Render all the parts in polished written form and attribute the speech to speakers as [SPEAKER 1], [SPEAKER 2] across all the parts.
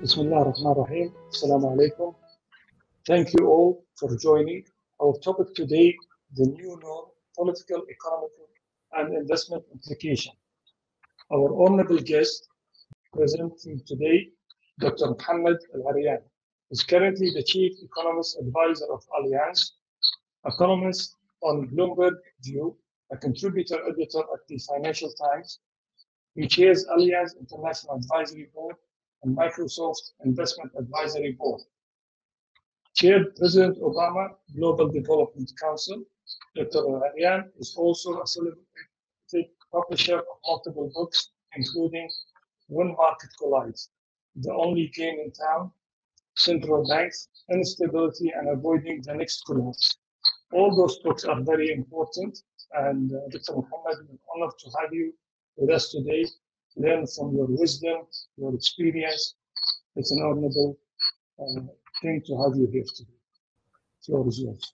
[SPEAKER 1] Bismillah ar-Rahman ar-Rahim. Assalamu alaikum. Thank you all for joining. Our topic today, the new norm, political, economic, and investment implication. Our honorable guest presenting today, Dr. Mohammed Al-Arian, is currently the Chief Economist Advisor of Allianz, economist on Bloomberg View, a contributor editor at the Financial Times. He chairs Allianz International Advisory Board and Microsoft Investment Advisory Board. Chaired President Obama Global Development Council. Dr. Arian is also a celebrated publisher of multiple books, including When Market Collides, The Only Game in Town, Central Banks, Instability and Avoiding the Next Collapse. All those books are very important, and Dr. Mohammed, we're honored to have you with us today, learn from your wisdom, your experience. It's an honorable thing to have you here today. The floor is yours.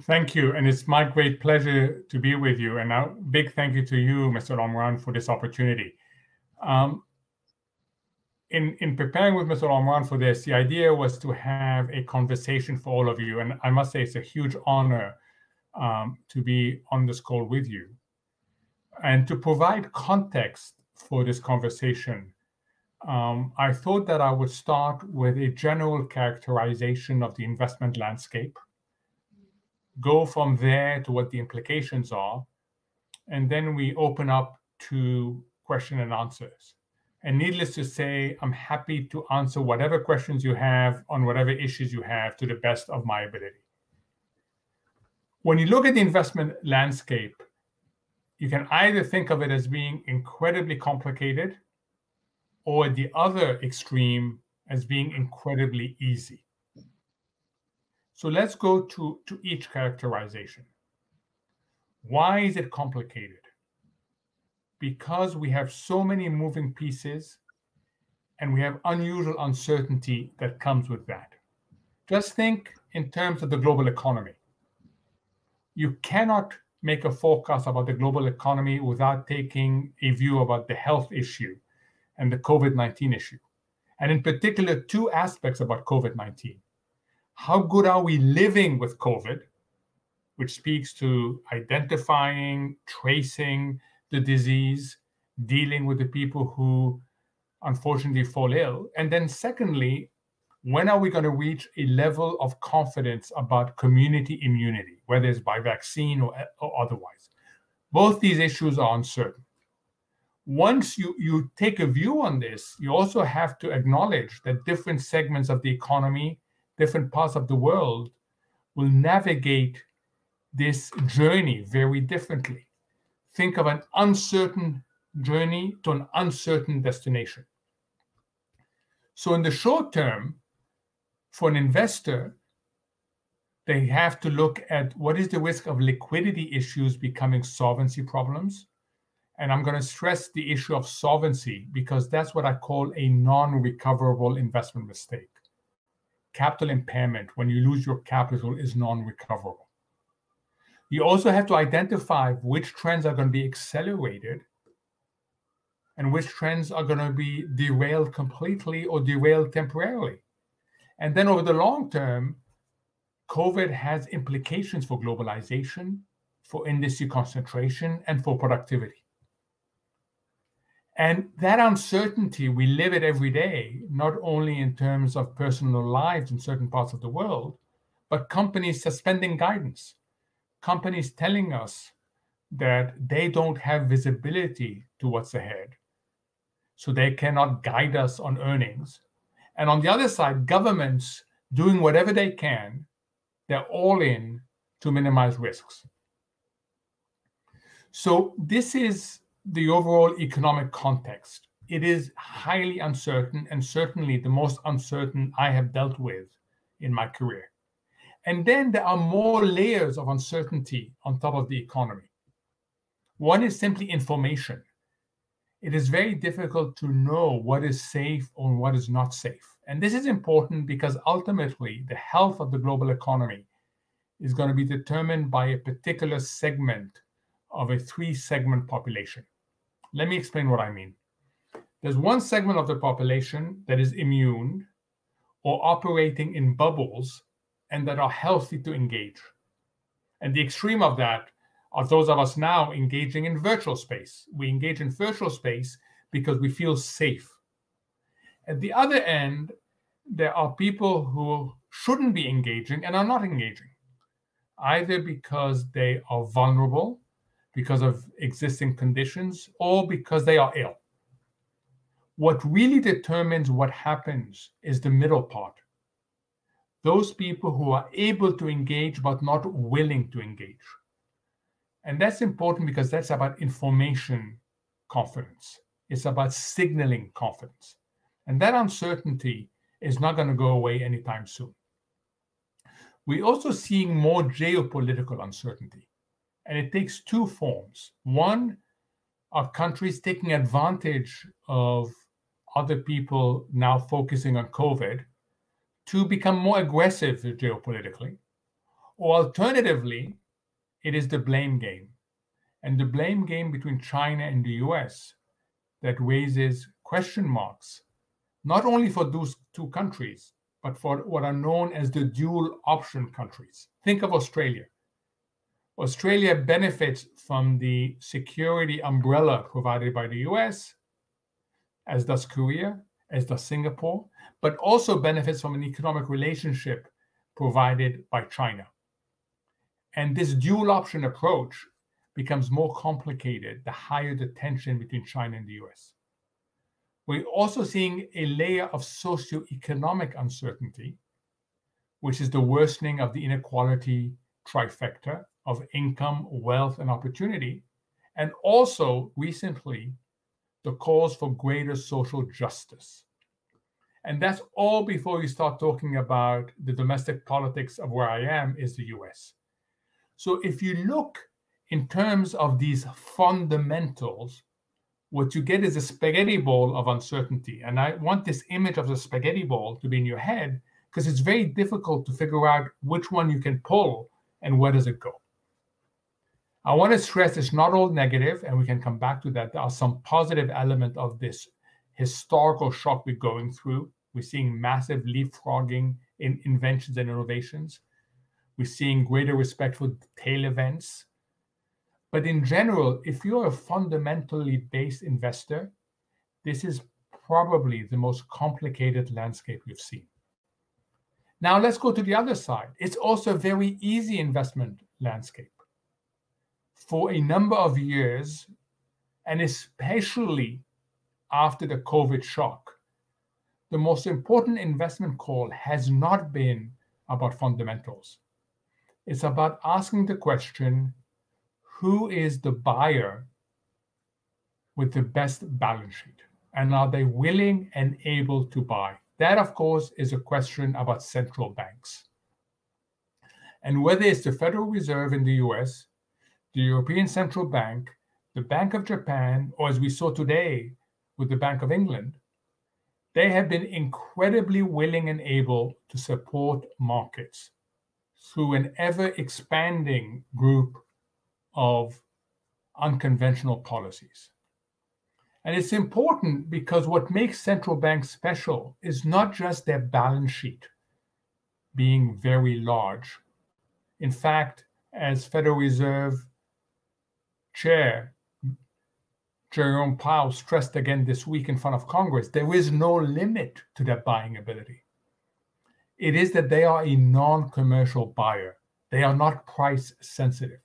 [SPEAKER 2] Thank you, and it's my great pleasure to be with you. And a big thank you to you, Mr. Omran, for this opportunity. In preparing with Mr. Omran for this, the idea was to have a conversation for all of you. And I must say it's a huge honor to be on this call with you. And to provide context for this conversation, I thought that I would start with a general characterization of the investment landscape, go from there to what the implications are, and then we open up to question and answers. And needless to say, I'm happy to answer whatever questions you have on whatever issues you have to the best of my ability. When you look at the investment landscape, you can either think of it as being incredibly complicated or the other extreme as being incredibly easy. So let's go to each characterization. Why is it complicated? Because we have so many moving pieces and we have unusual uncertainty that comes with that. Just think in terms of the global economy. You cannot make a forecast about the global economy without taking a view about the health issue and the COVID-19 issue. And in particular, two aspects about COVID-19. How good are we living with COVID, which speaks to identifying, tracing the disease, dealing with the people who unfortunately fall ill. And then secondly, when are we going to reach a level of confidence about community immunity, whether it's by vaccine or otherwise? Both these issues are uncertain. Once you take a view on this, you also have to acknowledge that different segments of the economy, different parts of the world will navigate this journey very differently. Think of an uncertain journey to an uncertain destination. So in the short term, for an investor, they have to look at what is the risk of liquidity issues becoming solvency problems. And I'm going to stress the issue of solvency because that's what I call a non-recoverable investment mistake. Capital impairment, when you lose your capital, is non-recoverable. You also have to identify which trends are going to be accelerated and which trends are going to be derailed completely or derailed temporarily. And then over the long term, COVID has implications for globalization, for industry concentration, and for productivity. And that uncertainty, we live it every day, not only in terms of personal lives in certain parts of the world, but companies suspending guidance. Companies telling us that they don't have visibility to what's ahead, so they cannot guide us on earnings. And on the other side, governments doing whatever they can, they're all in to minimize risks. So this is the overall economic context. It is highly uncertain and certainly the most uncertain I have dealt with in my career. And then there are more layers of uncertainty on top of the economy. One is simply information. It is very difficult to know what is safe or what is not safe. And this is important because ultimately the health of the global economy is going to be determined by a particular segment of a three-segment population. Let me explain what I mean. There's one segment of the population that is immune or operating in bubbles and that are healthy to engage. And the extreme of that are those of us now engaging in virtual space. We engage in virtual space because we feel safe. At the other end, there are people who shouldn't be engaging and are not engaging, either because they are vulnerable, because of existing conditions, or because they are ill. What really determines what happens is the middle part. Those people who are able to engage but not willing to engage. And that's important because that's about information confidence. It's about signaling confidence. And that uncertainty is not going to go away anytime soon. We're also seeing more geopolitical uncertainty. And it takes two forms. One are countries taking advantage of other people now focusing on COVID to become more aggressive geopolitically. Or alternatively, it is the blame game. And the blame game between China and the US that raises question marks, not only for those two countries, but for what are known as the dual option countries. Think of Australia. Australia benefits from the security umbrella provided by the US, as does Korea, as does Singapore, but also benefits from an economic relationship provided by China. And this dual option approach becomes more complicated the higher the tension between China and the US. We're also seeing a layer of socioeconomic uncertainty, which is the worsening of the inequality trifecta of income, wealth, and opportunity, and also recently the calls for greater social justice. And that's all before you start talking about the domestic politics of where I am is the US. So if you look in terms of these fundamentals, what you get is a spaghetti bowl of uncertainty. And I want this image of the spaghetti bowl to be in your head because it's very difficult to figure out which one you can pull and where does it go. I want to stress it's not all negative, and we can come back to that. There are some positive elements of this historical shock we're going through. We're seeing massive leapfrogging in inventions and innovations. We're seeing greater respect for tail events. But in general, if you're a fundamentally based investor, this is probably the most complicated landscape we've seen. Now let's go to the other side. It's also a very easy investment landscape. For a number of years, and especially after the COVID shock, the most important investment call has not been about fundamentals. It's about asking the question, who is the buyer with the best balance sheet? And are they willing and able to buy? That, of course, is a question about central banks. And whether it's the Federal Reserve in the US, the European Central Bank, the Bank of Japan, or as we saw today with the Bank of England, they have been incredibly willing and able to support markets through an ever-expanding group of unconventional policies. And it's important because what makes central banks special is not just their balance sheet being very large. In fact, as Federal Reserve Chair Jerome Powell stressed again this week in front of Congress, there is no limit to their buying ability. It is that they are a non-commercial buyer. They are not price sensitive.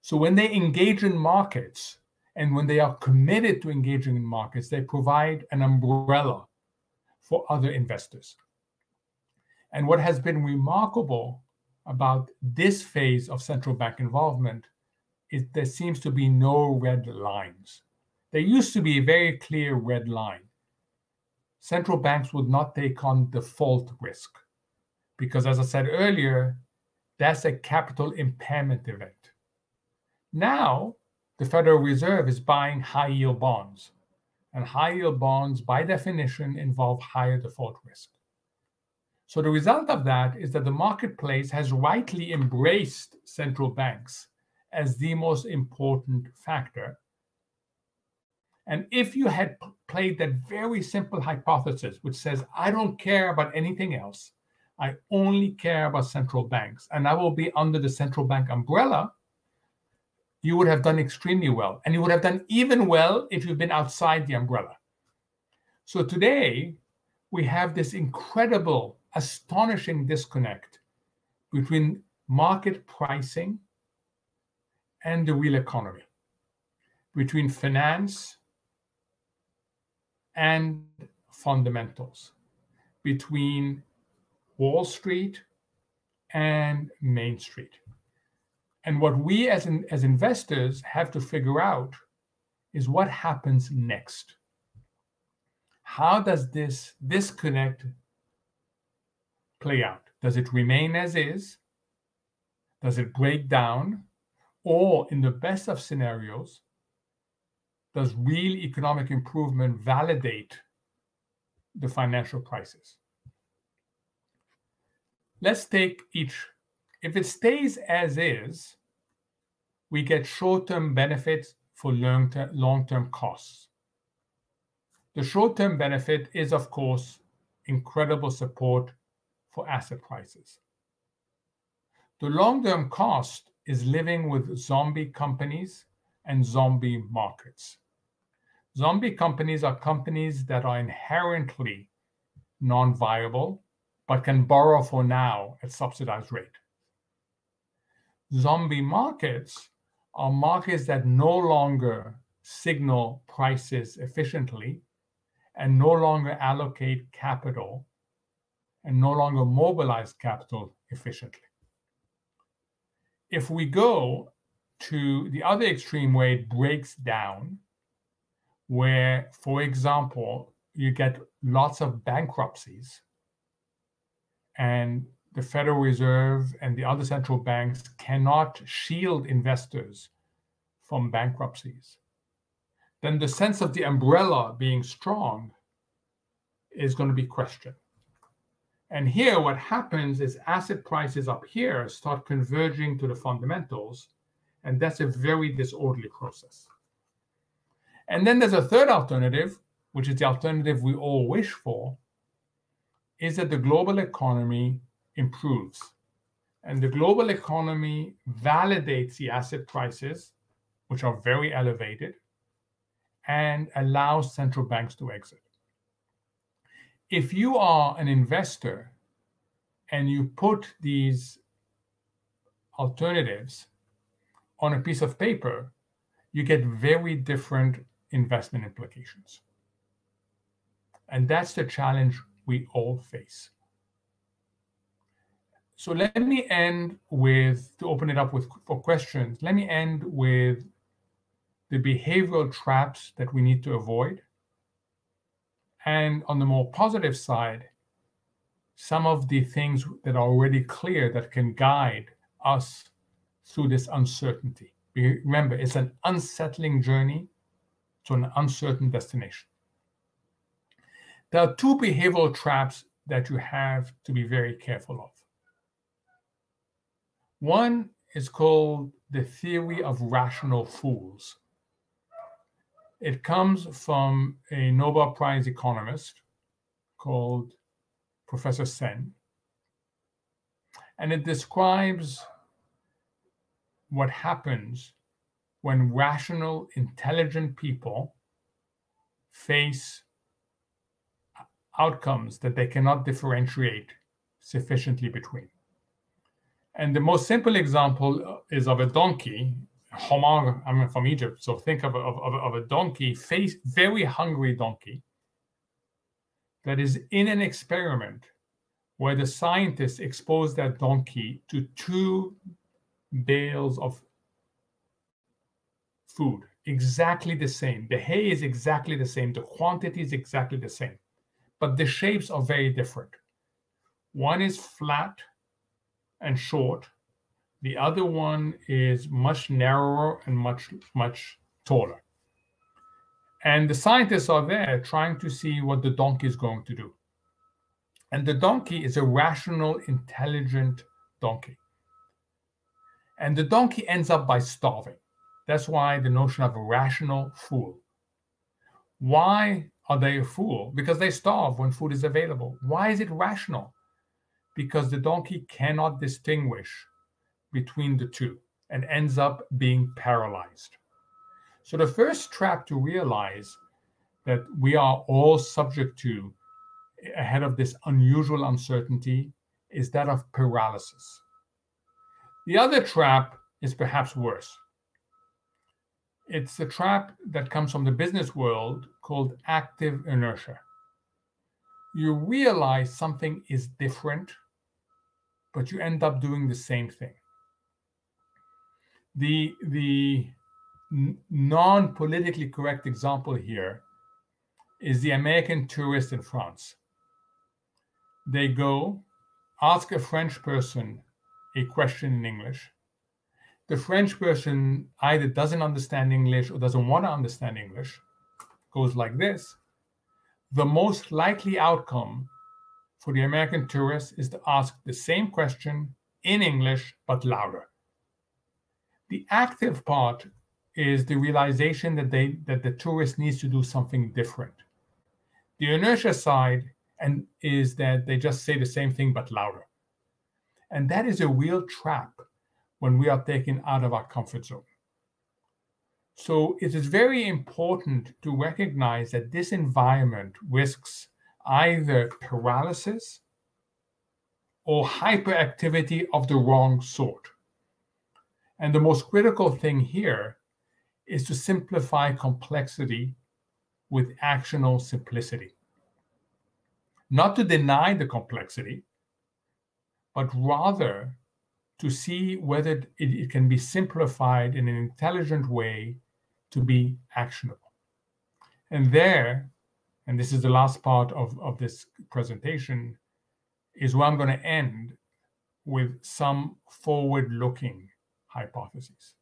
[SPEAKER 2] So when they engage in markets and when they are committed to engaging in markets, they provide an umbrella for other investors. And what has been remarkable about this phase of central bank involvement is there seems to be no red lines. There used to be a very clear red line. Central banks would not take on default risk because, as I said earlier, that's a capital impairment event. Now, the Federal Reserve is buying high-yield bonds, and high-yield bonds, by definition, involve higher default risk. So the result of that is that the marketplace has rightly embraced central banks as the most important factor. And if you had played that very simple hypothesis, which says, I don't care about anything else. I only care about central banks, and I will be under the central bank umbrella, you would have done extremely well. And you would have done even well if you've been outside the umbrella. So today, we have this incredible, astonishing disconnect between market pricing and the real economy, between finance and fundamentals, between Wall Street and Main Street. And what we as investors have to figure out is what happens next. How does this disconnect play out? Does it remain as is? Does it break down? Or in the best of scenarios, does real economic improvement validate the financial crisis? Let's take each. If it stays as is, we get short-term benefits for long-term costs. The short-term benefit is, of course, incredible support for asset prices. The long-term cost is living with zombie companies and zombie markets. Zombie companies are companies that are inherently non-viable, but can borrow for now at subsidized rate. Zombie markets are markets that no longer signal prices efficiently and no longer allocate capital and no longer mobilize capital efficiently. If we go to the other extreme where it breaks down, where, for example, you get lots of bankruptcies and the Federal Reserve and the other central banks cannot shield investors from bankruptcies, then the sense of the umbrella being strong is going to be questioned. And here what happens is asset prices up here start converging to the fundamentals, and that's a very disorderly process. And then there's a third alternative, which is the alternative we all wish for, is that the global economy improves. And the global economy validates the asset prices, which are very elevated, and allows central banks to exit. If you are an investor and you put these alternatives on a piece of paper, you get very different investment implications. And that's the challenge we all face. So let me end with, to open it up for questions, let me end with the behavioral traps that we need to avoid. And on the more positive side, some of the things that are already clear that can guide us through this uncertainty. Remember, it's an unsettling journey to an uncertain destination. There are two behavioral traps that you have to be very careful of. One is called the theory of rational fools. It comes from a Nobel Prize economist called Professor Sen. And it describes what happens when rational, intelligent people face outcomes that they cannot differentiate sufficiently between. And the most simple example is of a donkey. Homar, I'm from Egypt, so think of a donkey, very hungry donkey, that is in an experiment where the scientists expose that donkey to 2 bales of food, exactly the same. The hay is exactly the same. The quantity is exactly the same. But the shapes are very different. One is flat and short. The other one is much narrower and much taller. And the scientists are there trying to see what the donkey is going to do. And the donkey is a rational, intelligent donkey. And the donkey ends up by starving. That's why the notion of a rational fool. Why are they a fool? Because they starve when food is available. Why is it rational? Because the donkey cannot distinguish between the two and ends up being paralyzed. So the first trap to realize that we are all subject to ahead of this unusual uncertainty is that of paralysis. The other trap is perhaps worse. It's a trap that comes from the business world called active inertia. You realize something is different, but you end up doing the same thing. The non-politically correct example here is the American tourist in France. They go, ask a French person a question in English. The French person either doesn't understand English or doesn't want to understand English. It goes like this. The most likely outcome for the American tourist is to ask the same question in English, but louder. The active part is the realization that the tourist needs to do something different. The inertia side is that they just say the same thing, but louder. And that is a real trap when we are taken out of our comfort zone. So it is very important to recognize that this environment risks either paralysis or hyperactivity of the wrong sort. And the most critical thing here is to simplify complexity with actional simplicity. Not to deny the complexity, but rather to see whether it can be simplified in an intelligent way to be actionable. And this is the last part of this presentation, is where I'm going to end with some forward-looking hypotheses.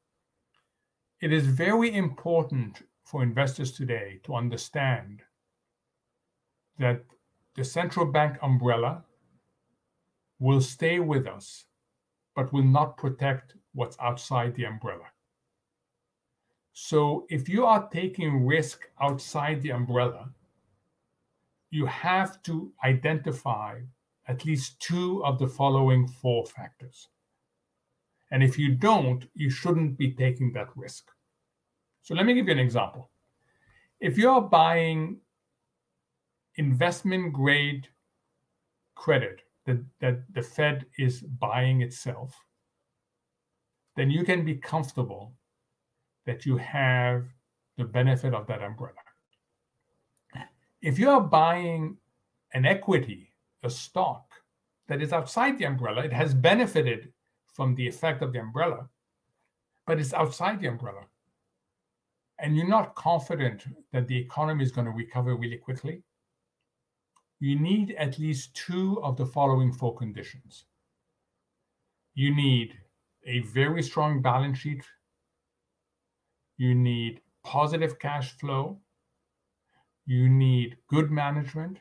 [SPEAKER 2] It is very important for investors today to understand that the central bank umbrella will stay with us, but will not protect what's outside the umbrella. So if you are taking risk outside the umbrella, you have to identify at least 2 of the following 4 factors. And if you don't, you shouldn't be taking that risk. So let me give you an example. If you're buying investment grade credit that the Fed is buying itself, then you can be comfortable that you have the benefit of that umbrella. If you are buying an equity, a stock that is outside the umbrella, it has benefited from the effect of the umbrella, but it's outside the umbrella, and you're not confident that the economy is going to recover really quickly, you need at least 2 of the following 4 conditions. You need a very strong balance sheet. You need positive cash flow. You need good management.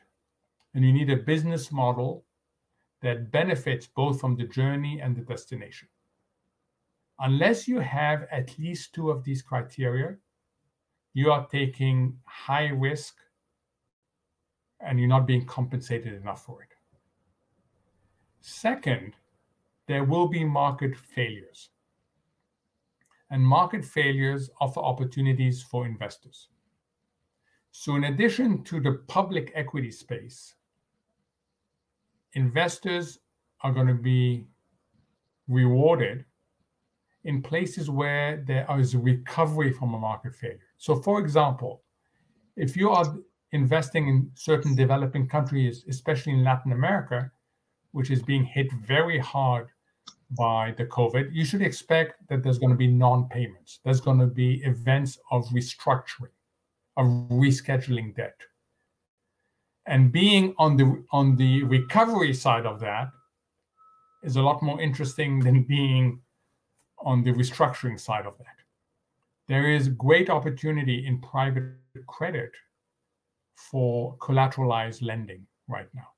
[SPEAKER 2] And you need a business model that benefits both from the journey and the destination. Unless you have at least 2 of these criteria, you are taking high risk and you're not being compensated enough for it. Second, there will be market failures. And market failures offer opportunities for investors. So in addition to the public equity space, investors are going to be rewarded in places where there is a recovery from a market failure. So for example, if you are investing in certain developing countries, especially in Latin America, which is being hit very hard by the COVID, you should expect that there's going to be non-payments. There's going to be events of restructuring, of rescheduling debt. And being on the recovery side of that is a lot more interesting than being on the restructuring side of that. There is great opportunity in private credit for collateralized lending right now.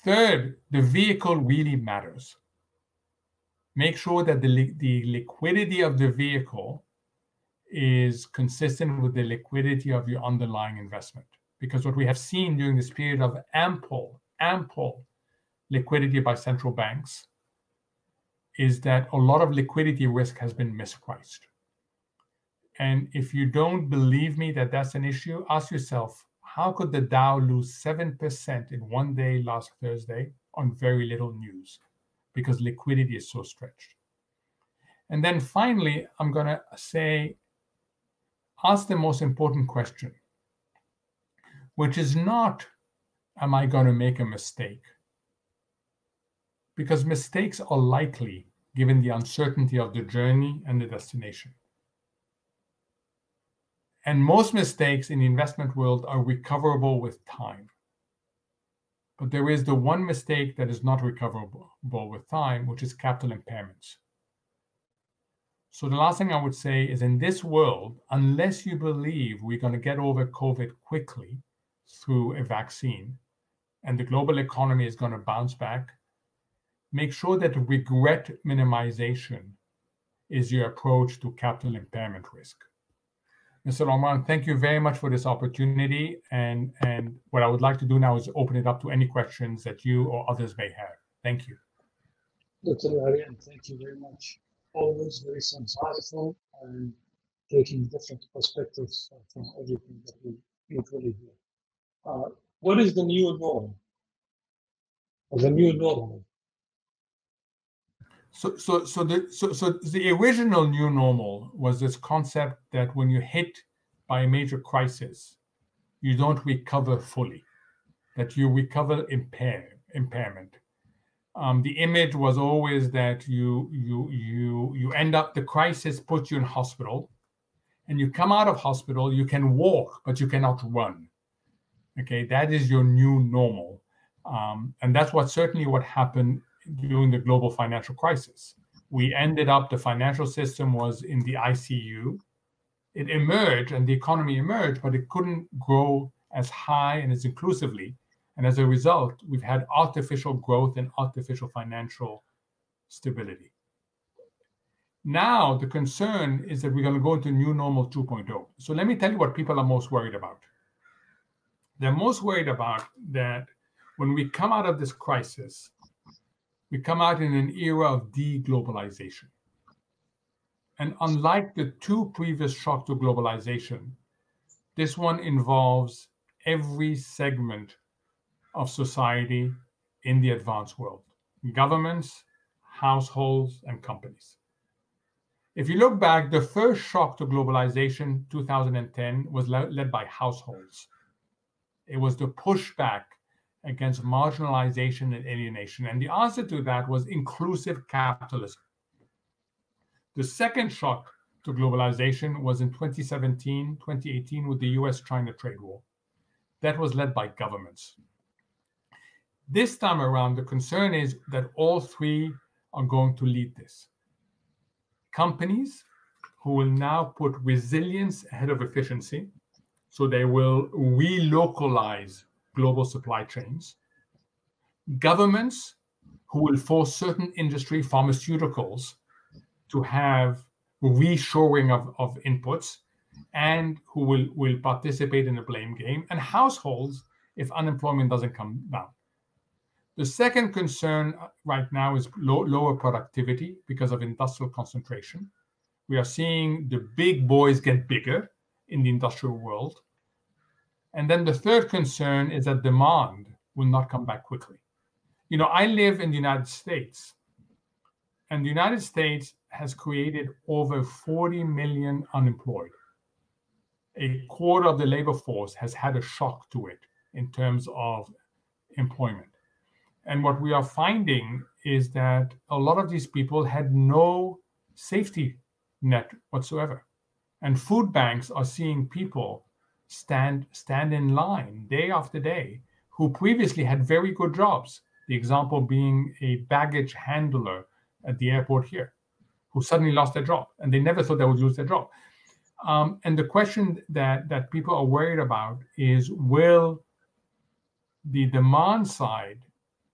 [SPEAKER 2] Third, the vehicle really matters. Make sure that the liquidity of the vehicle is consistent with the liquidity of your underlying investment. Because what we have seen during this period of ample liquidity by central banks is that a lot of liquidity risk has been mispriced. And if you don't believe me that that's an issue, ask yourself, how could the Dow lose 7% in one day last Thursday on very little news? Because liquidity is so stretched. And then finally, I'm going to say, ask the most important question, which is not, am I going to make a mistake? Because mistakes are likely given the uncertainty of the journey and the destination. And most mistakes in the investment world are recoverable with time. But there is the one mistake that is not recoverable with time, which is capital impairments. So the last thing I would say is, in this world, unless you believe we're going to get over COVID quickly through a vaccine and the global economy is going to bounce back, make sure that regret minimization is your approach to capital impairment risk. Mr. Omran, thank you very much for this opportunity. And what I would like to do now is open it up to any questions that you or others may have. Thank you.
[SPEAKER 1] Dr. Arian, thank you very much. Always very insightful and taking different perspectives from everything that we usually hear. What is the new norm? Or the new normal?
[SPEAKER 2] So the original new normal was this concept that when you're hit by a major crisis, you don't recover fully, that you recover impairment. The image was always that you end up, the crisis puts you in hospital, and you come out of hospital, you can walk, but you cannot run. Okay, that is your new normal. And that's certainly what happened during the global financial crisis. We ended up, the financial system was in the ICU. It emerged and the economy emerged, but it couldn't grow as high and as inclusively. And as a result, we've had artificial growth and artificial financial stability. Now, the concern is that we're going to go into new normal 2.0. So let me tell you what people are most worried about. They're most worried about that when we come out of this crisis, we come out in an era of deglobalization. And unlike the two previous shocks to globalization, this one involves every segment of society in the advanced world: governments, households, and companies. If you look back, the first shock to globalization, 2010, was led by households. It was the pushback against marginalization and alienation. And the answer to that was inclusive capitalism. The second shock to globalization was in 2017, 2018 with the US-China trade war. That was led by governments. This time around, the concern is that all three are going to lead this. Companies who will now put resilience ahead of efficiency, so they will relocalize global supply chains. Governments who will force certain industry, pharmaceuticals, to have reshoring of inputs, and who will participate in the blame game, and households if unemployment doesn't come down. The second concern right now is lower productivity because of industrial concentration. We are seeing the big boys get bigger in the industrial world. And then the third concern is that demand will not come back quickly. You know, I live in the United States, and the United States has created over 40 million unemployed. A quarter of the labor force has had a shock to it in terms of employment. And what we are finding is that a lot of these people had no safety net whatsoever. And food banks are seeing people stand in line day after day who previously had very good jobs. The example being a baggage handler at the airport here, who suddenly lost their job, and they never thought they would lose their job. And the question that people are worried about is, will the demand side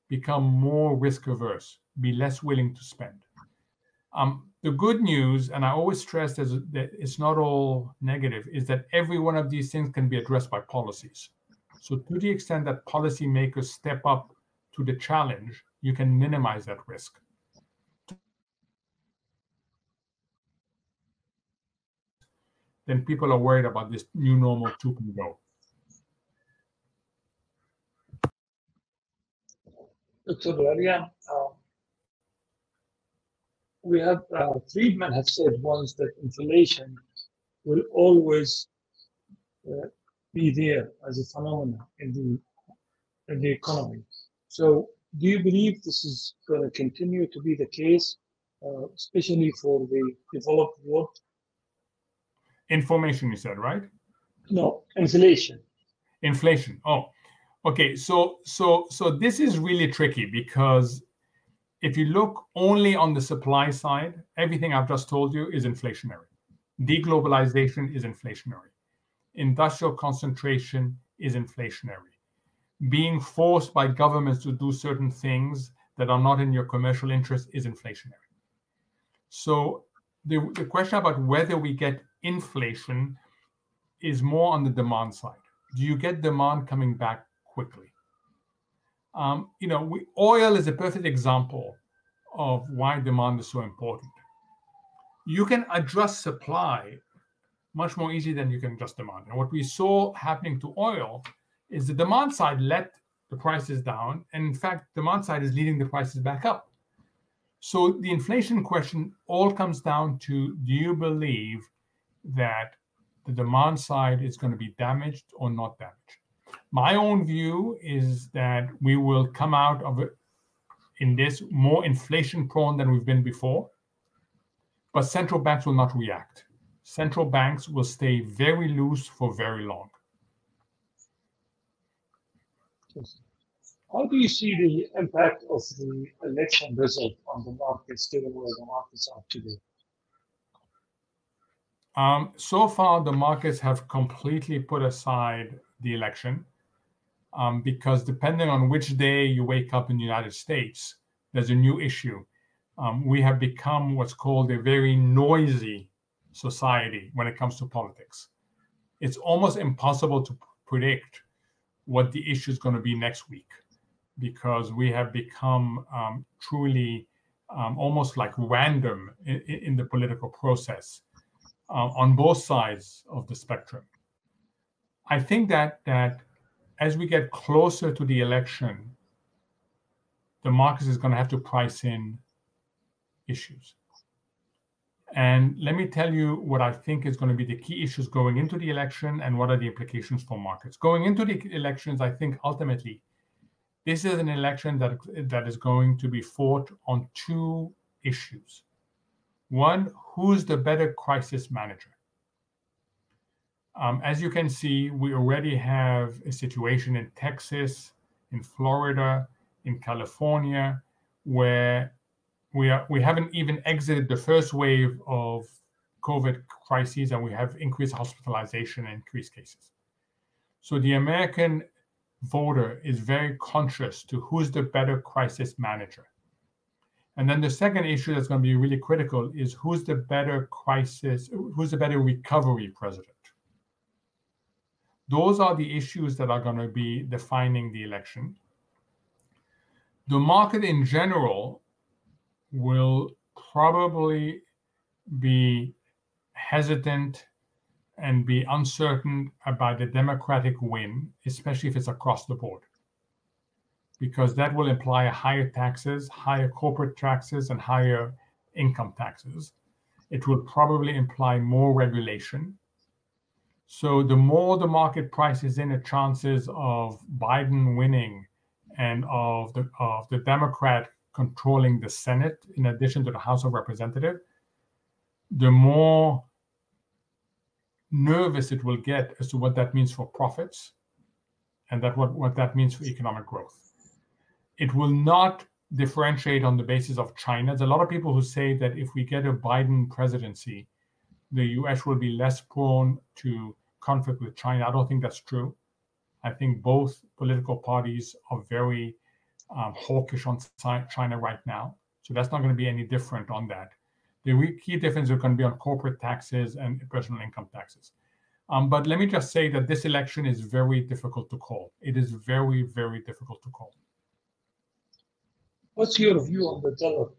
[SPEAKER 2] become more risk averse, be less willing to spend? The good news, and I always stress that it's not all negative, is that every one of these things can be addressed by policies. So to the extent that policymakers step up to the challenge, you can minimize that risk. Then people are worried about this new normal 2.0.
[SPEAKER 1] Dr. Valerian, we have Friedman have said once that inflation will always be there as a phenomenon in the economy. So, do you believe this is going to continue to be the case, especially for the developed world?
[SPEAKER 2] Information, you said, right?
[SPEAKER 1] No, inflation.
[SPEAKER 2] Inflation. Oh, okay. So this is really tricky, because if you look only on the supply side, everything I've just told you is inflationary. Deglobalization is inflationary. Industrial concentration is inflationary. Being forced by governments to do certain things that are not in your commercial interest is inflationary. So the question about whether we get inflation is more on the demand side. Do you get demand coming back quickly? Oil is a perfect example of why demand is so important. You can adjust supply much more easily than you can adjust demand. And what we saw happening to oil is the demand side let the prices down, and in fact, demand side is leading the prices back up. So the inflation question all comes down to, do you believe that the demand side is going to be damaged or not damaged? My own view is that we will come out of it in this more inflation prone than we've been before, but central banks will not react. Central banks will stay very loose for very long.
[SPEAKER 1] How do you see the impact of the election result on the markets, given where the markets are today?
[SPEAKER 2] So far, the markets have completely put aside the election, because depending on which day you wake up in the United States, there's a new issue. We have become what's called a very noisy society when it comes to politics. It's almost impossible to predict what the issue is going to be next week, because we have become truly almost like random in the political process on both sides of the spectrum. I think that as we get closer to the election, the market is going to have to price in issues. And let me tell you what I think is going to be the key issues going into the election and what are the implications for markets. Going into the elections, I think ultimately, this is an election that is going to be fought on two issues. One, who's the better crisis manager? As you can see, we already have a situation in Texas, in Florida, in California, where we haven't even exited the first wave of COVID crises, and we have increased hospitalization and increased cases. So the American voter is very conscious to who's the better crisis manager. And then the second issue that's going to be really critical is who's the better recovery president. Those are the issues that are going to be defining the election. The market in general will probably be hesitant and be uncertain about the Democratic win, especially if it's across the board, because that will imply higher taxes, higher corporate taxes, and higher income taxes. It will probably imply more regulation. So the more the market prices in the chances of Biden winning and of the Democrat controlling the Senate, in addition to the House of Representatives, the more nervous it will get as to what that means for profits and what that means for economic growth. It will not differentiate on the basis of China. There's a lot of people who say that if we get a Biden presidency, the US will be less prone to conflict with China. I don't think that's true. I think both political parties are very hawkish on China right now. So that's not going to be any different on that. The key difference is going to be on corporate taxes and personal income taxes. But let me just say that this election is very difficult to call. It is very, very difficult to call.
[SPEAKER 1] What's your view on the dollar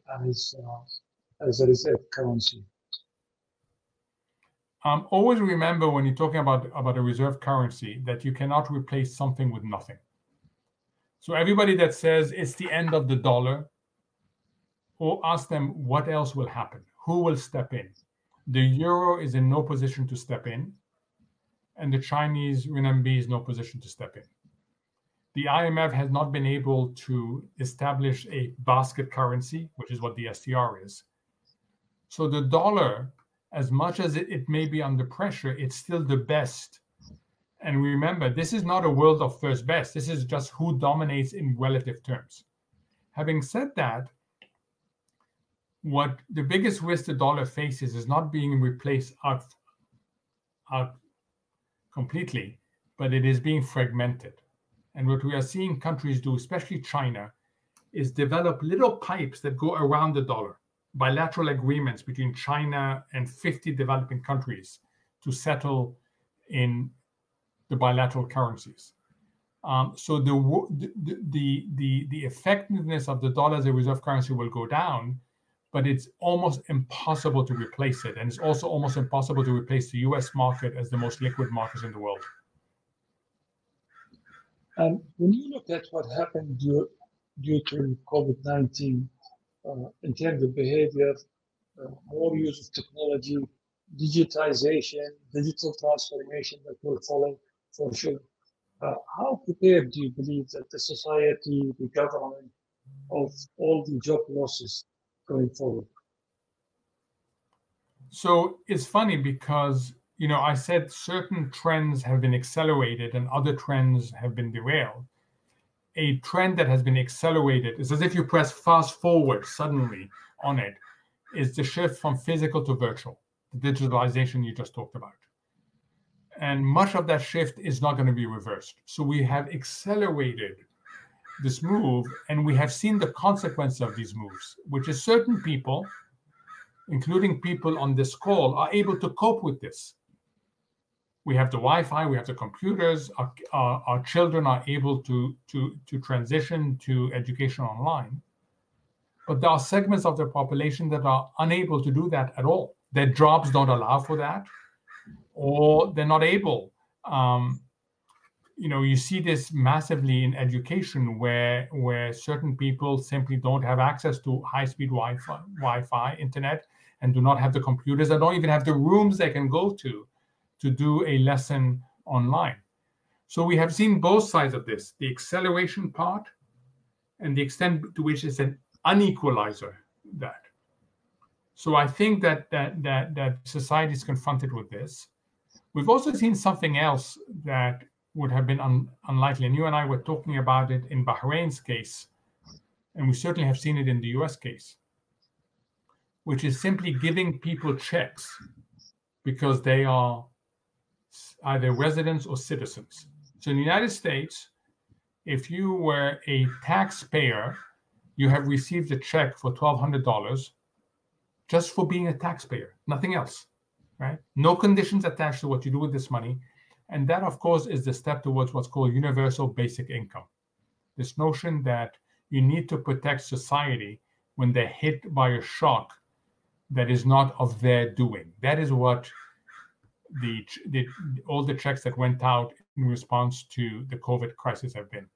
[SPEAKER 1] as a reserve currency?
[SPEAKER 2] Always remember when you're talking about a reserve currency that you cannot replace something with nothing. So everybody that says it's the end of the dollar, or ask them what else will happen, who will step in. The euro is in no position to step in, and the Chinese renminbi is no position to step in. The IMF has not been able to establish a basket currency, which is what the SDR is. So the dollar, as much as it may be under pressure, it's still the best. And remember, this is not a world of first best. This is just who dominates in relative terms. Having said that, what the biggest risk the dollar faces is not being replaced out completely, but it is being fragmented. And what we are seeing countries do, especially China, is develop little pipes that go around the dollar, bilateral agreements between China and 50 developing countries to settle in the bilateral currencies. So the effectiveness of the dollar as a reserve currency will go down, but it's almost impossible to replace it. And it's also almost impossible to replace the US market as the most liquid market in the world.
[SPEAKER 1] And when you look at what happened due to COVID-19 in terms of behavior, more use of technology, digitization, digital transformation that will follow for sure. How prepared do you believe that the society, the government, of all the job losses going forward?
[SPEAKER 2] So it's funny because, you know, I said certain trends have been accelerated and other trends have been derailed. A trend that has been accelerated is as if you press fast forward suddenly on it, is the shift from physical to virtual, the digitalization you just talked about. And much of that shift is not going to be reversed. So we have accelerated this move, and we have seen the consequence of these moves, which is certain people, including people on this call, are able to cope with this. We have the Wi-Fi, we have the computers, our children are able to transition to education online. But there are segments of the population that are unable to do that at all. Their jobs don't allow for that, or they're not able. You know, you see this massively in education where certain people simply don't have access to high-speed Wi-Fi, internet, and do not have the computers, and don't even have the rooms they can go to do a lesson online. So we have seen both sides of this, the acceleration part and the extent to which it's an unequalizer that. So I think that society is confronted with this. We've also seen something else that would have been unlikely, and you and I were talking about it in Bahrain's case, and we certainly have seen it in the US case, which is simply giving people checks because they are either residents or citizens. So in the United States, if you were a taxpayer, you have received a check for $1,200 just for being a taxpayer, nothing else, right? No conditions attached to what you do with this money. And that, of course, is the step towards what's called universal basic income. This notion that you need to protect society when they're hit by a shock that is not of their doing. That is what all the checks that went out in response to the COVID crisis have been.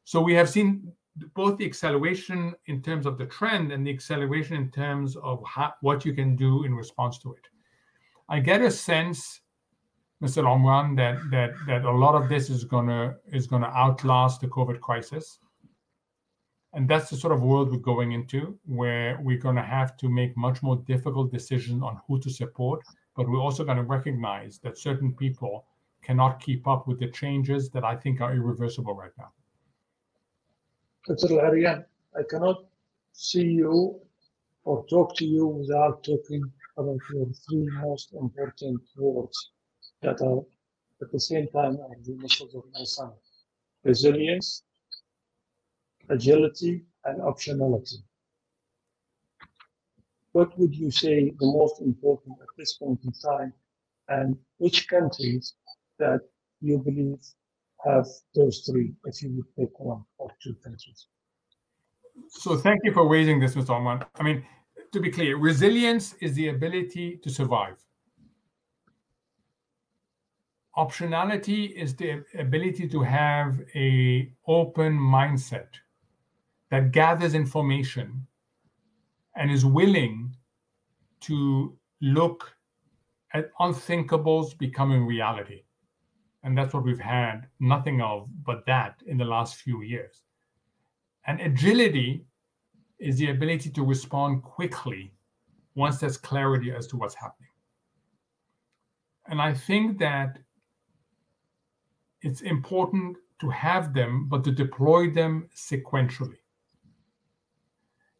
[SPEAKER 2] So we have seen both the acceleration in terms of the trend and the acceleration in terms of what you can do in response to it. I get a sense, Mr. Omran, that a lot of this is gonna outlast the COVID crisis. And that's the sort of world we're going into, where we're going to have to make much more difficult decisions on who to support. But we're also going to recognize that certain people cannot keep up with the changes that I think are irreversible right now.
[SPEAKER 1] Dr. Al-Arian, I cannot see you or talk to you without talking about your three most important words that are at the same time are the initials of my son: resilience, agility, and optionality. what would you say the most important at this point in time, and which countries that you believe have those three, if you would pick one or two countries?
[SPEAKER 2] So thank you for raising this, Mr. Omar. I mean, to be clear, resilience is the ability to survive. Optionality is the ability to have an open mindset that gathers information and is willing to look at unthinkables becoming reality. And that's what we've had nothing of but that in the last few years. And agility is the ability to respond quickly once there's clarity as to what's happening. And I think that it's important to have them, but to deploy them sequentially.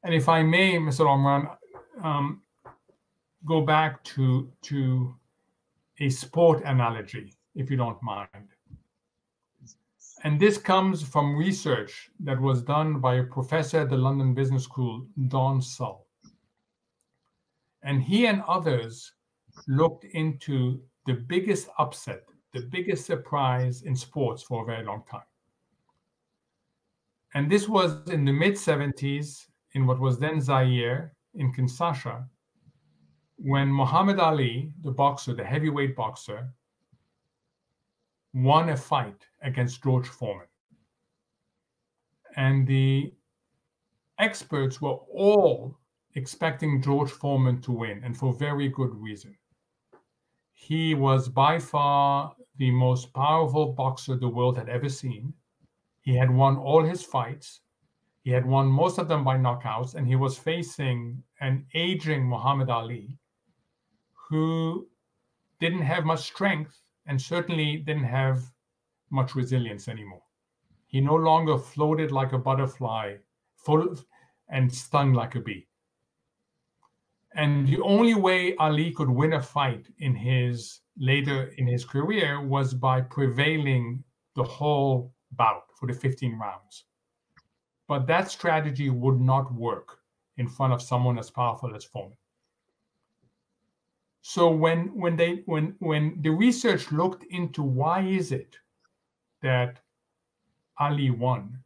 [SPEAKER 2] And if I may, Mr. Omran, go back to a sport analogy, if you don't mind. And this comes from research that was done by a professor at the London Business School, Don Sull. And he and others looked into the biggest upset, the biggest surprise in sports for a very long time. And this was in the mid-70s in what was then Zaire, in Kinshasa, when Muhammad Ali, the boxer, the heavyweight boxer, won a fight against George Foreman. And the experts were all expecting George Foreman to win, and for very good reason. He was by far the most powerful boxer the world had ever seen. He had won all his fights. He had won most of them by knockouts, and he was facing an aging Muhammad Ali who didn't have much strength and certainly didn't have much resilience anymore. He no longer floated like a butterfly, full and stung like a bee. And the only way Ali could win a fight later in his career was by prevailing the whole bout for the 15 rounds. But that strategy would not work in front of someone as powerful as Foreman. So when the research looked into why is it that Ali won,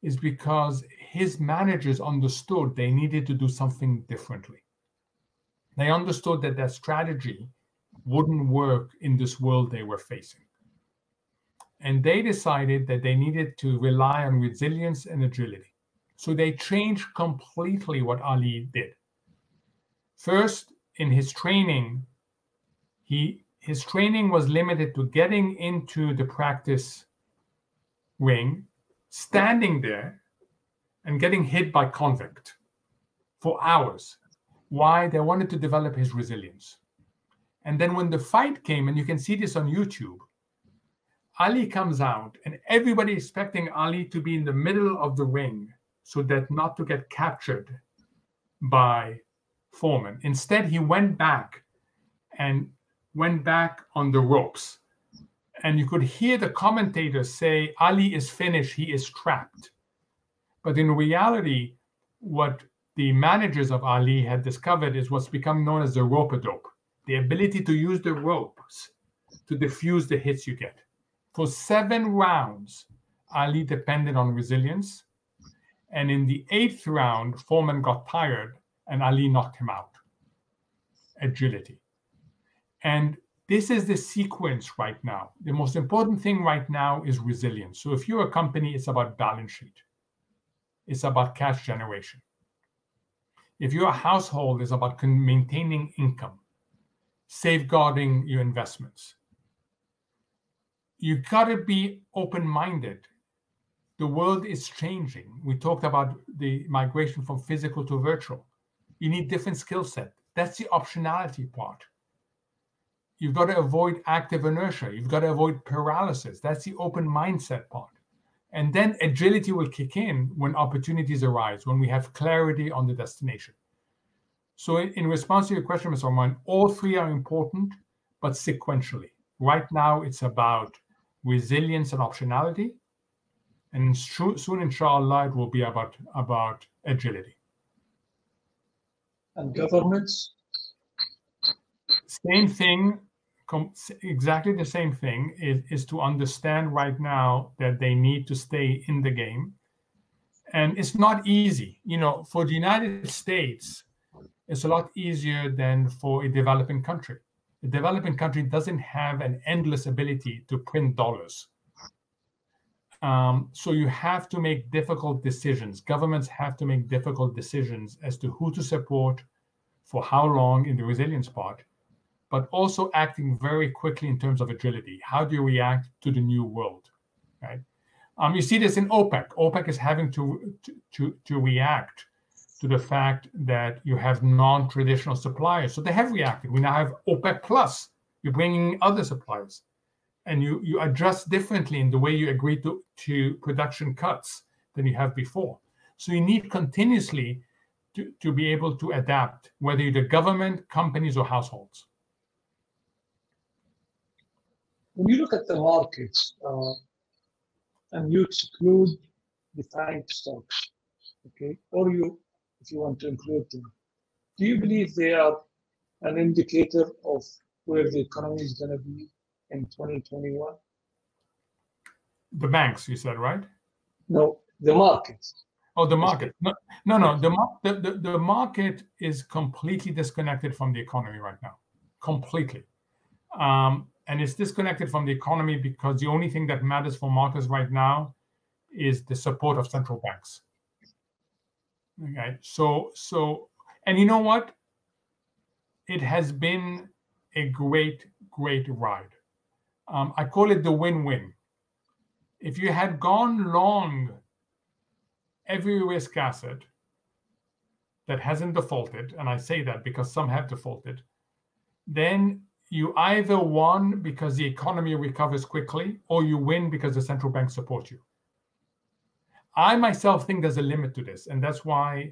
[SPEAKER 2] is because his managers understood they needed to do something differently. They understood that that strategy wouldn't work in this world they were facing. And they decided that they needed to rely on resilience and agility. So they changed completely what Ali did. First, in his training, his training was limited to getting into the practice ring, standing there, and getting hit by convict for hours. Why? They wanted to develop his resilience. And then when the fight came, and you can see this on YouTube, Ali comes out, and everybody expecting Ali to be in the middle of the ring so that not to get captured by Foreman. Instead, he went back on the ropes. And you could hear the commentators say, Ali is finished, he is trapped. But in reality, what the managers of Ali had discovered is what's become known as the rope-a-dope, the ability to use the ropes to diffuse the hits you get. For 7 rounds, Ali depended on resilience. And in the 8th round, Foreman got tired and Ali knocked him out. Agility. And this is the sequence right now. The most important thing right now is resilience. So if you're a company, it's about balance sheet. It's about cash generation. If you're a household, it's about maintaining income, safeguarding your investments. You gotta be open-minded. The world is changing. We talked about the migration from physical to virtual. You need different skill set. That's the optionality part. You've got to avoid active inertia. You've got to avoid paralysis. That's the open mindset part. And then agility will kick in when opportunities arise, when we have clarity on the destination. So in response to your question, Mr. Oman, all three are important, but sequentially. Right now, it's about resilience and optionality. And soon, inshallah, it will be about agility.
[SPEAKER 1] And governments?
[SPEAKER 2] Same thing, exactly the same thing, is to understand right now that they need to stay in the game. And it's not easy. You know, for the United States, it's a lot easier than for a developing country. A developing country doesn't have an endless ability to print dollars. So you have to make difficult decisions. Governments have to make difficult decisions as to who to support, for how long in the resilience part, but also acting very quickly in terms of agility. How do you react to the new world, right? You see this in OPEC. OPEC is having to react to the fact that you have non-traditional suppliers. So they have reacted. We now have OPEC Plus. You're bringing other suppliers. And you adjust differently in the way you agree to production cuts than you have before. So you need continuously to be able to adapt, whether you're the government, companies, or households.
[SPEAKER 1] When you look at the markets and you exclude the FANG stocks, okay, or if you want to include them, do you believe they are an indicator of where the economy is going to be in 2021?
[SPEAKER 2] The banks, you said, right?
[SPEAKER 1] No, the markets.
[SPEAKER 2] Oh, the market. No. The market is completely disconnected from the economy right now, completely. And it's disconnected from the economy because the only thing that matters for markets right now is the support of central banks. Okay, so, and you know what? It has been a great ride. I call it the win-win. If you had gone long every risk asset that hasn't defaulted, and I say that because some have defaulted, then you either won because the economy recovers quickly, or you win because the central banks support you. I myself think there's a limit to this, and that's why,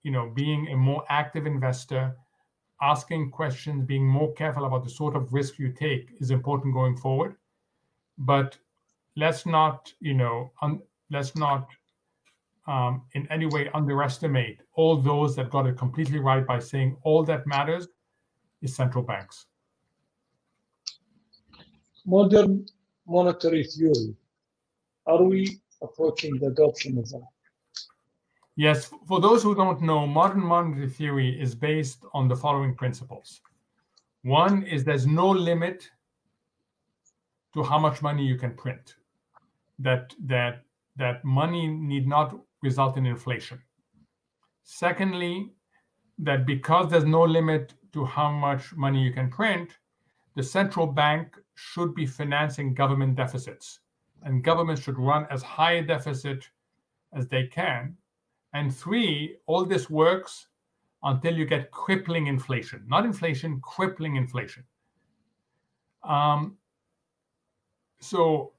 [SPEAKER 2] you know, being a more active investor, asking questions, being more careful about the sort of risk you take is important going forward. But let's not, you know, in any way underestimate all those that got it completely right by saying all that matters is central banks.
[SPEAKER 1] Modern monetary theory. Are we approaching the adoption of that?
[SPEAKER 2] Yes, for those who don't know, modern monetary theory is based on the following principles. One is there's no limit to how much money you can print. That money need not result in inflation. Secondly, that because there's no limit to how much money you can print, the central bank should be financing government deficits, and governments should run as high a deficit as they can. And three, all this works until you get crippling inflation, not inflation, crippling inflation. So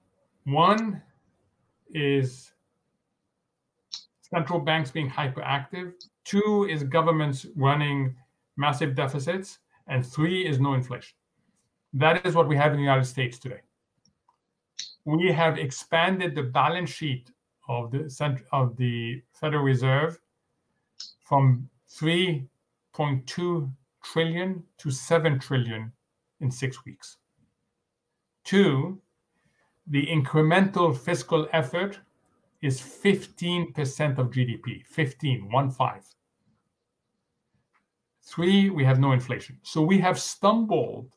[SPEAKER 2] one is central banks being hyperactive. Two is governments running massive deficits. And three is no inflation. That is what we have in the United States today. We have expanded the balance sheet of the Federal Reserve from 3.2 trillion to 7 trillion in 6 weeks. Two, the incremental fiscal effort is 15% of GDP, 15. Three, we have no inflation. So we have stumbled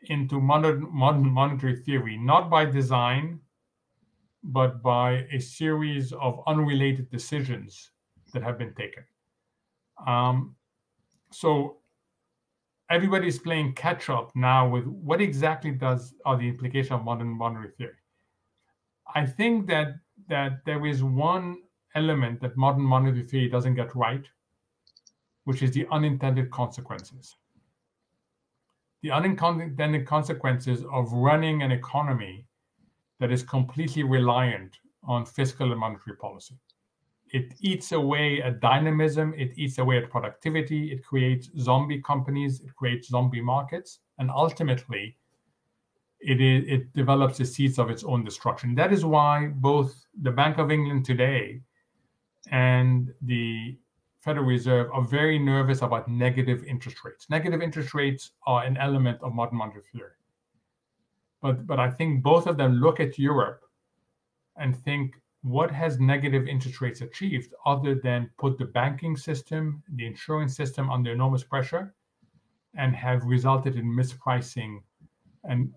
[SPEAKER 2] into modern monetary theory, not by design, but by a series of unrelated decisions that have been taken. So everybody's playing catch up now with what exactly are the implications of modern monetary theory. I think that there is one element that modern monetary theory doesn't get right, which is the unintended consequences. The unintended consequences of running an economy that is completely reliant on fiscal and monetary policy. It eats away at dynamism, it eats away at productivity, it creates zombie companies, it creates zombie markets, and ultimately, it develops the seeds of its own destruction. That is why both the Bank of England today and the Federal Reserve are very nervous about negative interest rates. Negative interest rates are an element of modern monetary theory. But I think both of them look at Europe and think, what has negative interest rates achieved other than put the banking system, the insurance system under enormous pressure, and have resulted in mispricing and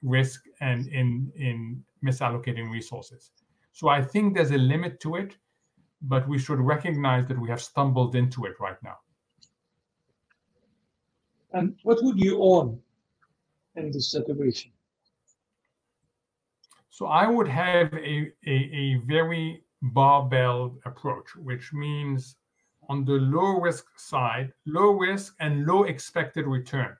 [SPEAKER 2] risk and in misallocating resources. So I think there's a limit to it, but we should recognize that we have stumbled into it right now.
[SPEAKER 1] And what would you own in this situation?
[SPEAKER 2] So I would have a very barbell approach, which means on the low risk side, low risk and low expected return.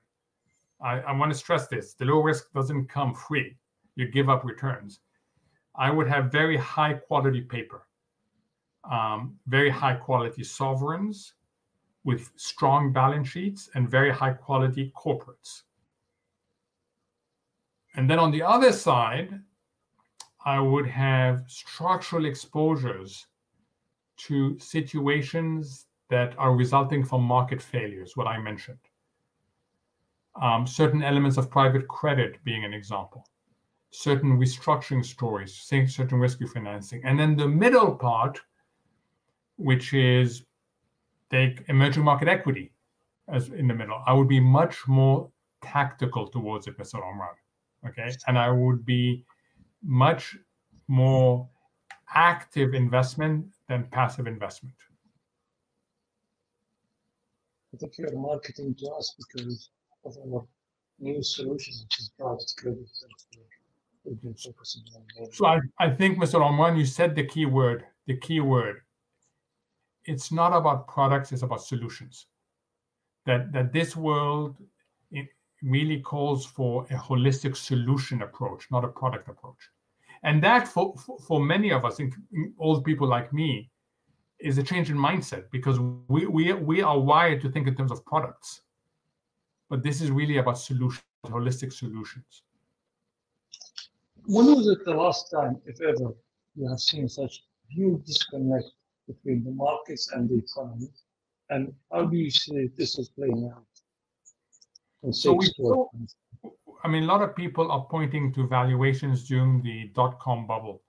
[SPEAKER 2] I want to stress this. The low risk doesn't come free. You give up returns. I would have very high quality paper, very high quality sovereigns with strong balance sheets and very high quality corporates. And then on the other side, I would have structural exposures to situations that are resulting from market failures, what I mentioned. Certain elements of private credit being an example, certain restructuring stories, certain risk refinancing. And then the middle part, which is take emerging market equity as in the middle. I would be much more tactical towards it, Mr. Omran, okay? And I would be much more active investment than passive investment.
[SPEAKER 1] I think you're marketing to us because of our new solution, which is private credit. We've been focusing on.
[SPEAKER 2] So I think, Mr. Omran, you said the key word. The key word. It's not about products, it's about solutions. That this world it really calls for a holistic solution approach, not a product approach. And that for many of us, old people like me, is a change in mindset because we are wired to think in terms of products. But this is really about solutions, holistic solutions.
[SPEAKER 1] When was it the last time, if ever, you have seen such huge disconnect between the markets and the economy? And how do you see this is playing out?
[SPEAKER 2] I mean, a lot of people are pointing to valuations during the dot-com bubble,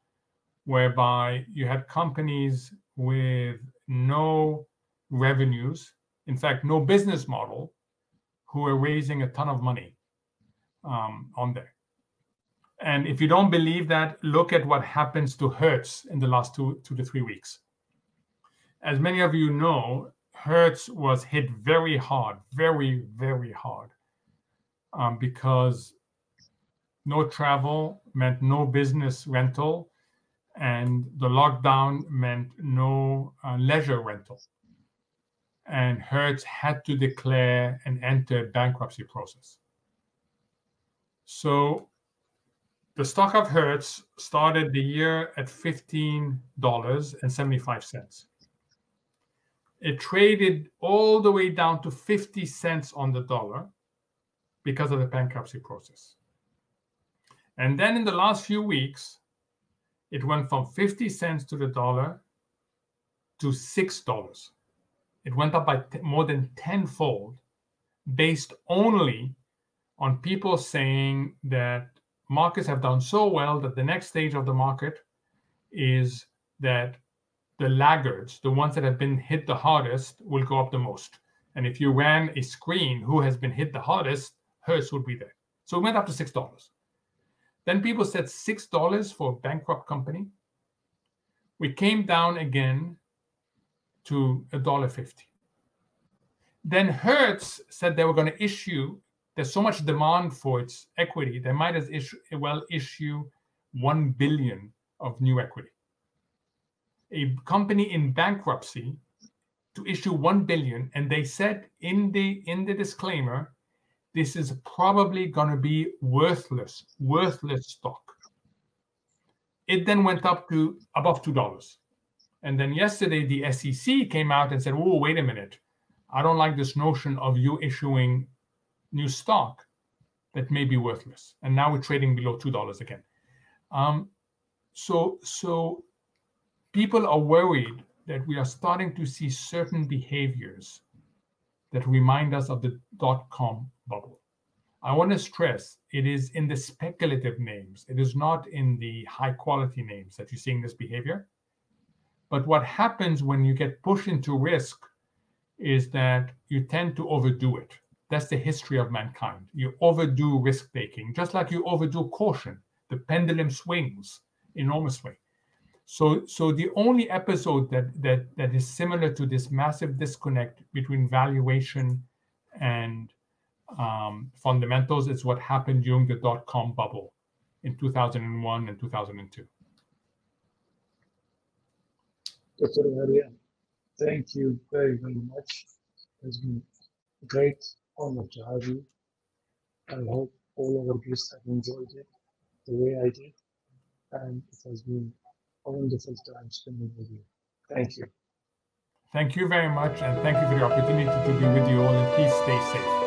[SPEAKER 2] whereby you had companies with no revenues, in fact, no business model, who were raising a ton of money on there. And if you don't believe that, look at what happens to Hertz in the last 2 to 3 weeks. As many of you know, Hertz was hit very hard, very, very hard. Because no travel meant no business rental, and the lockdown meant no leisure rental. And Hertz had to declare and enter bankruptcy process. So the stock of Hertz started the year at $15.75. It traded all the way down to 50 cents on the dollar because of the bankruptcy process. And then in the last few weeks, it went from 50 cents to the dollar to $6. It went up by more than tenfold, based only on people saying that markets have done so well that the next stage of the market is that the laggards, the ones that have been hit the hardest, will go up the most. And if you ran a screen who has been hit the hardest, Hertz would be there. So it went up to $6. Then people said $6 for a bankrupt company. We came down again to $1.50. Then Hertz said they were going to issue, there's so much demand for its equity, they might as well issue 1 billion of new equity. A company in bankruptcy to issue 1 billion, and they said in the disclaimer, this is probably going to be worthless stock. It then went up to above $2. And then yesterday, the SEC came out and said, oh, wait a minute. I don't like this notion of you issuing new stock that may be worthless. And now we're trading below $2 again. So people are worried that we are starting to see certain behaviors that remind us of the dot-com bubble. I want to stress it is in the speculative names. It is not in the high quality names that you're seeing this behavior. But what happens when you get pushed into risk is that you tend to overdo it. That's the history of mankind. You overdo risk taking, just like you overdo caution. The pendulum swings enormously. So the only episode that is similar to this massive disconnect between valuation and fundamentals is what happened during the dot-com bubble in 2001 and 2002.
[SPEAKER 1] Dr. Mariam, thank you very, very much. It's been a great honor to have you. I hope all our guests have enjoyed it the way I did, and it has been a wonderful time spending with you. Thank you.
[SPEAKER 2] Thank you very much, and thank you for the opportunity to be with you all, and please stay safe.